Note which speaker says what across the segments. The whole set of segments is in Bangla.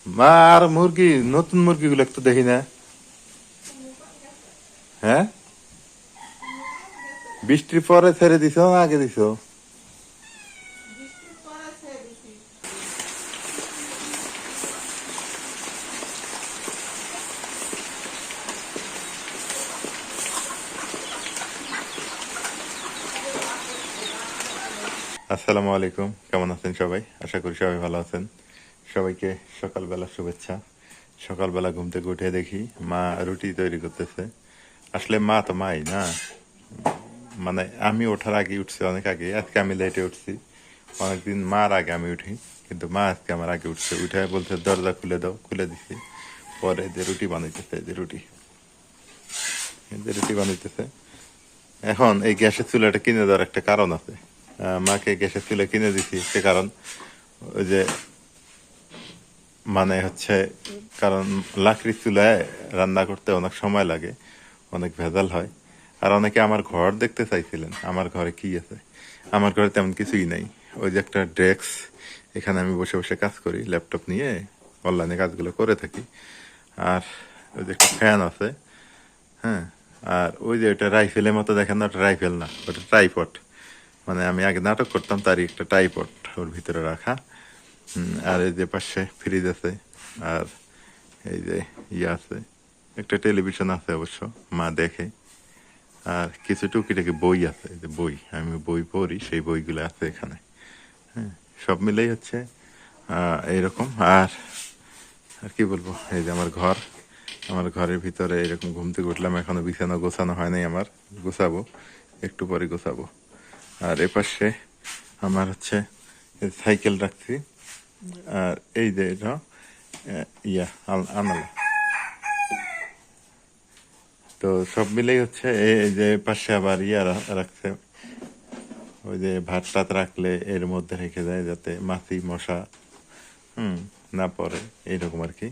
Speaker 1: মা আর মুরগি নতুন মুরগিগুলো একটু দেখি না। হ্যাঁ, বৃষ্টির পরে ছেড়ে দিছো না আগে দিছো? আসসালামু আলাইকুম, কেমন আছেন সবাই? আশা করি সবাই ভালো আছেন। সবাইকে সকালবেলা শুভেচ্ছা। সকালবেলা ঘুম থেকে উঠে দেখি মা রুটি তৈরি করতেছে। আসলে মা তো মাই না, মানে আমি ওঠার আগে উঠছি, অনেক আগে। আজকে আমি লেটে উঠছি, অনেকদিন মার আগে আমি উঠি, কিন্তু মা আজকে আমার আগে উঠছে। উঠে বলছে দরজা খুলে দাও, খুলে দিছি। পরে যে রুটি বানাইতেছে, এই যে রুটি, এই যে রুটি বানাইতেছে। এখন এই গ্যাসের চুলাটা কিনে দেওয়ার একটা কারণ আছে। মাকে গ্যাসের চুলা কিনে দিছি, সে কারণ ওই যে মানে হচ্ছে, কারণ লাকড়ির চুলায় রান্না করতে অনেক সময় লাগে, অনেক ভেজাল হয়। আর অনেকে আমার ঘর দেখতে চাইছিলেন, আমার ঘরে কি আছে। আমার ঘরে তেমন কিছুই নাই। ওই যে একটা ডেস্ক, এখানে আমি বসে বসে কাজ করি, ল্যাপটপ নিয়ে অনলাইনে কাজগুলো করে থাকি। আর ওই যে একটা ফ্যান আছে, হ্যাঁ। আর ওই যে ওটা রাইফেলের মতো, দেখেন না, ওটা রাইফেল না, ওটা ট্রাইপড। মানে আমি আগে নাটক করতাম, তারই একটা ট্রাইপড ওর ভিতরে রাখা। আর এই যে পাশে ফ্রিজ আছে, আর এই যে ইয়ে আছে, একটা টেলিভিশন আছে অবশ্য, মা দেখে। আর কিছু টুকিটাকি বই আছে, এই যে বই, আমি বই পড়ি, সেই বইগুলো আছে এখানে। হ্যাঁ, সব মিলেই হচ্ছে এইরকম। আর আর কি বলবো, এই যে আমার ঘর, আমার ঘরের ভিতরে এরকম ঘুম থেকে উঠলাম, এখনো বিছানা গোছানো হয় নাই আমার, গোছাবো, একটু পরে গোছাবো। আর এপাশে আমার হচ্ছে সাইকেল রাখছি। আর এই যে এটা ইয়া আনালা। তো সব মিলেই হচ্ছে এই যে পাশে আবার ইয়া রাখছে, ওই যে ভাত টাত রাখলে এর মধ্যে রেখে দেয় যাতে মাছি মশা না পড়ে, এইরকম আর কি।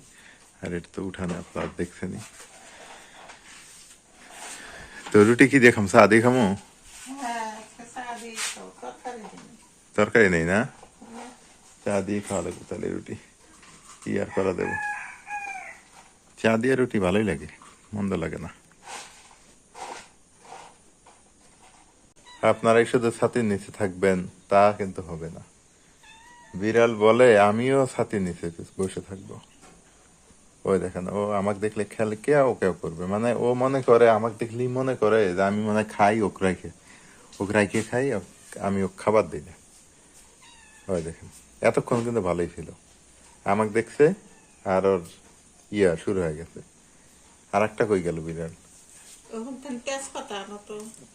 Speaker 1: আর এটা তো উঠানে আপনার দেখছেনই। তো রুটি কি দেখাম, চা দেখামো? তরকারি নেই না, চা দিয়ে খাওয়া লাগবে তাহলে রুটি, কি আর করা দেবো। চা দিয়ে রুটি ভালোই লাগে, মন্দ লাগে না। আপনারাই শুধু ছাতির নিচে থাকবেন তা কিন্তু হবে না। বিড়াল বলে আমিও ছাতির নিচে বসে থাকবো। ওই দেখেন, ও আমাকে দেখলে খেলে কেউ কেউ করবে, মানে ও মনে করে আমাকে দেখলেই মনে করে যে আমি মনে হয় খাই ওক রাইখে খাই, আমি ওক খাবার দিই না। ওই দেখেন, এতক্ষণ কিন্তু ভালোই ছিল, আমাকে দেখছে আর ওর ইয়া শুরু হয়ে গেছে। আর একটা কই গেল বিড়াল?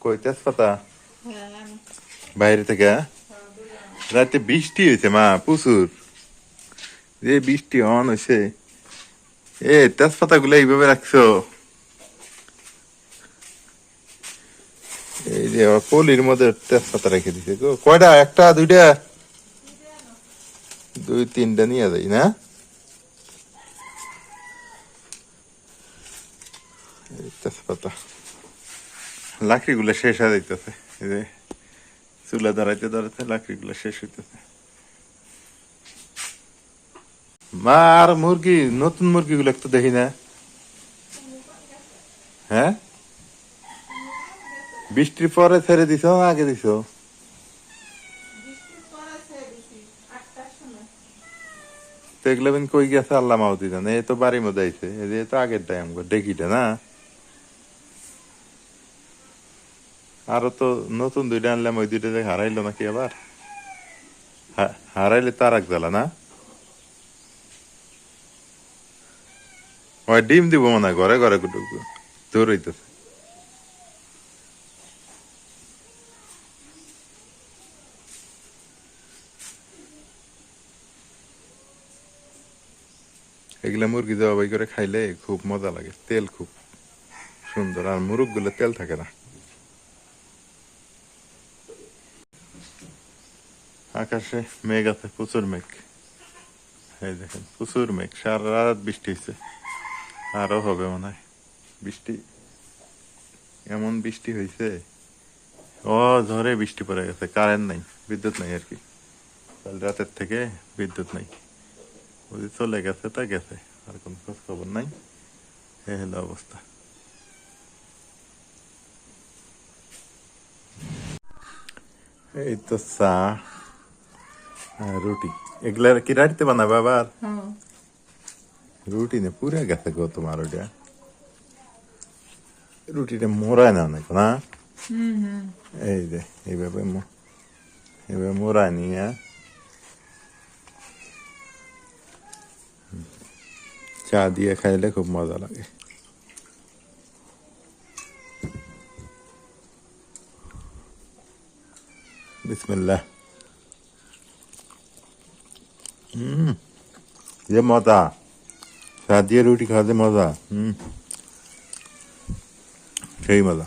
Speaker 1: কই তেজপাতা? বাইরে থেকে রাতে বৃষ্টি হয়েছে মা, প্রচুর, যে বৃষ্টি অন হয়েছে। এ তেজপাতা গুলো এইভাবে রাখছো? এই যে পলির মধ্যে তেজপাতা রেখে দিছে গো। কয়টা? একটা দুইটা? দুই তিনটা নিয়ে যাই না। তেজপাতা, লাকড়ি গুলো শেষ হয়ে যাইতেছে, এই যে চুলা দাঁড়াইতে দাঁড়াইতে লাকড়ি গুলো শেষ হইতেছে। মা আর মুরগি, নতুন মুরগি গুলো একটু দেখি না। হ্যাঁ, বৃষ্টির পরে ছেড়ে দিছো না আগে দিছো? তো এগুলো কই গেছে আল্লাহ মাহতি জানে। এই তো বাড়ির মধ্যে আইছে, এই যে তো আগের টাইম ডেকিটা না। আরো তো নতুন দুইটা আনলাম, ওই দুইটা যে হারাইলো নাকি আবার। হারাইলে তার এক জ্বালা না। ওই ডিম দিব মনে হয়, ঘরে ঘরে জোর হইতেছে। এগুলা মুরগি জবাই করে খাইলে খুব মজা লাগে, তেল খুব সুন্দর, আর মুরগ গুলো তেল থাকে না। আকাশে মেঘ আছে, প্রচুর মেঘ। এই দেখেন প্রচুর মেঘ, সারা রাত বৃষ্টি হয়েছে, আরো হবে মনে হয় বৃষ্টি। এমন বৃষ্টি হয়েছে, ও ঝড়ে বৃষ্টি পড়ে গেছে, কারেন্ট নাই, বিদ্যুৎ নাই আর কি, কাল রাতের থেকে বিদ্যুৎ নাই। ওই যে চলে গেছে তা গেছে, আর কোনো খোঁজ খবর নাই। এই হলো অবস্থা। এই তো চা আর রুটি, এগুলা কি রাড়িতে বানাবে আবার? রুটি নে পুরে গেছে গো তোমার ওটা, রুটিটা মোড়ায় না অনেক না। এই যে এইভাবে এইভাবে মোড়ায় নিয়ে চা দিয়ে খাইলে খুব মজা লাগে। বিসমিল্লাহ। যে মজা, চা দিয়ে রুটি খাওয়াতে মজা, সেই মজা।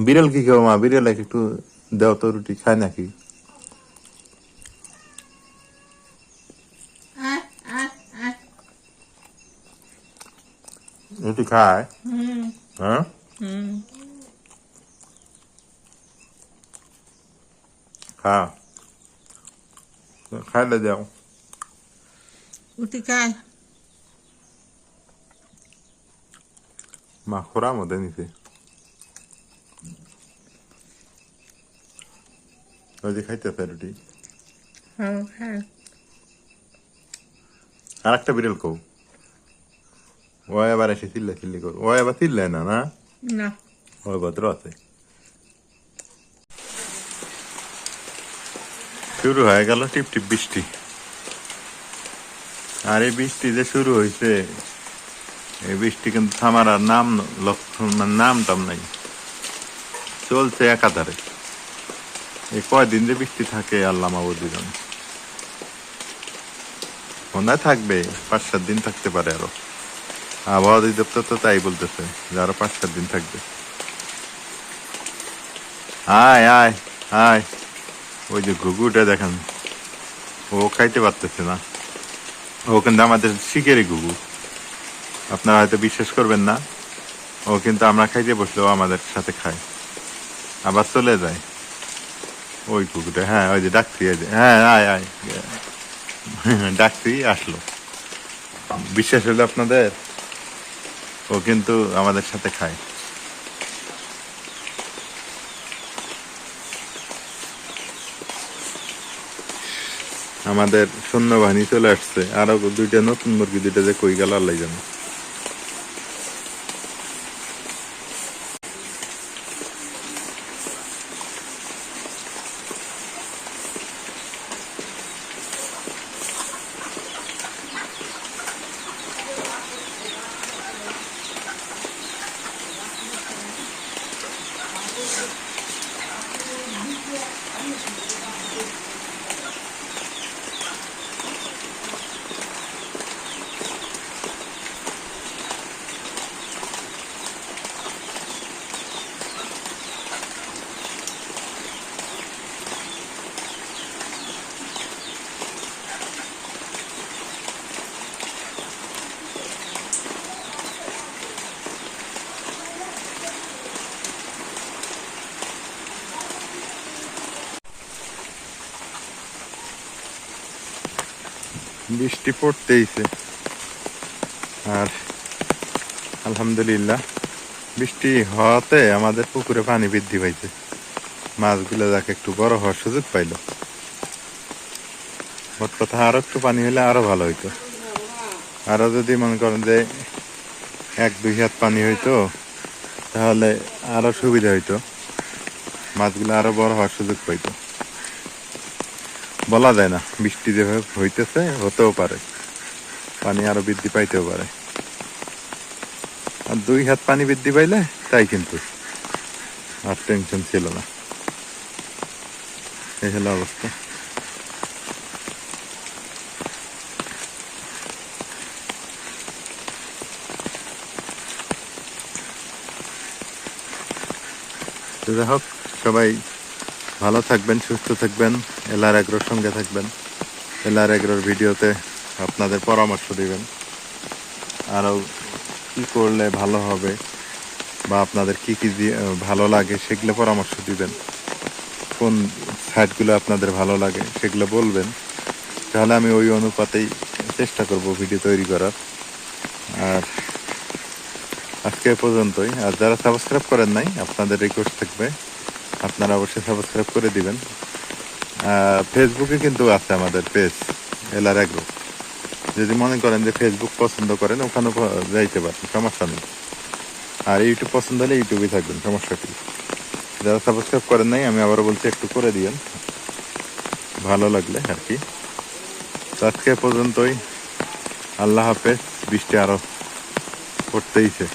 Speaker 1: বিড়াল কি খাবো মা? বিড়াল একটু দেও তো, রুটি খায় নাকি? রুটি খায়? হ্যাঁ, খা, খাইলে যাও।
Speaker 2: রুটি খায়।
Speaker 1: মা খোরা মধ্যে নিছে, ওই যে খাইতেছে রুটি।
Speaker 2: খায়।
Speaker 1: আর একটা বিড়াল কও, ও এবার এসে চিল্লা চিল্লি করো, ও এবার চিল্লায় না, না
Speaker 2: না,
Speaker 1: ওই ভদ্র আছে। শুরু হয়ে গেল টিপ টিপ বৃষ্টি, আর এই বৃষ্টি যে শুরু হয়েছে, এই বৃষ্টি কিন্তু থামার আর নাম লক্ষণ মানে নাম টাম নাই, চলছে একাধারে। এই কয়দিন যে বৃষ্টি থাকে আল্লাহ মাবুদি জানে, মনে হয় থাকবে 5-7 দিন থাকতে পারে আরো। আবহাওয়া অধিদপ্তর তো তাই বলতেছে যে আরো 5-7 দিন থাকবে। আয় আয় আয়, ওই যে ঘুঘুটা দেখেন, ও খাইতে পারতেছে না, ও কিন্তু আমাদের শিকারি ঘুঘু, আপনারা হয়তো বিশ্বাস করবেন না, ও কিন্তু আমরা খাইতে বসলেও আমাদের সাথে খায়, আবার চলে যায়। ওই কুকুরটা, হ্যাঁ ওই যে ডাকছি, এই যে হ্যাঁ আয় আয়, ডাকছি আসলো। বিশ্বাস হলো আপনাদের? ও কিন্তু আমাদের সাথে খায়। আমাদের সৈন্যবাহিনী চলে আসছে, আরো 2টা নতুন মুরগি, 2টা যে কই গেল আল্লাহ জানে। বৃষ্টি পড়তেইছে, আর আলহামদুলিল্লাহ বৃষ্টি হওয়াতে আমাদের পুকুরে পানি বৃদ্ধি পাইছে, মাছগুলো যাকে একটু বড় হওয়ার সুযোগ পাইল। মোট কথা আরো একটু পানি হলে আরো ভালো হইতো, আরো যদি মনে করেন যে 1-2 হাত পানি হইতো তাহলে আরো সুবিধা হইতো, মাছগুলো আরো বড় হওয়ার সুযোগ পাইতো। বলা যায় না, বৃষ্টি যেভাবে হইতেছে হতেও পারে পানি আরো বৃদ্ধি পাইতেও পারে। আর 2 হাত পানি বৃদ্ধি পাইলে তাই কিন্তু আর টেনশন ছিল না। এই হলো অবস্থা। যাই হোক, সবাই ভালো থাকবেন, সুস্থ থাকবেন, এলআর এগ্রোর সঙ্গে থাকবেন, এলআর এগ্রোর ভিডিওতে আপনাদের পরামর্শ দিবেন, আরও কি করলে ভালো হবে বা আপনাদের কি কি ভালো লাগে সেগুলো পরামর্শ দিবেন। কোন সাইটগুলো আপনাদের ভালো লাগে সেগুলো বলবেন, তাহলে আমি ওই অনুপাতেই চেষ্টা করব ভিডিও তৈরি করার। আর আজকে এ পর্যন্তই। আর যারা সাবস্ক্রাইব করেন নাই, আপনাদের রিকোয়েস্ট থাকবে আপনারা অবশ্যই সাবস্ক্রাইব করে দিবেন। ফেসবুকে কিন্তু আছে আমাদের পেজ এলার এগ্রো, যদি মনে করেন যে ফেসবুক পছন্দ করেন ওখানে যাইতে পারেন, সমস্যা নেই। আর ইউটিউব পছন্দ হলে ইউটিউবে থাকবেন, সমস্যা কি। যারা সাবস্ক্রাইব করেন নাই আমি আবারও বলছি একটু করে দিয়েন, ভালো লাগলে আর কি। তো আজকে এ পর্যন্তই। আল্লাহ হাফেজ। বৃষ্টি আরো পড়তেইছে।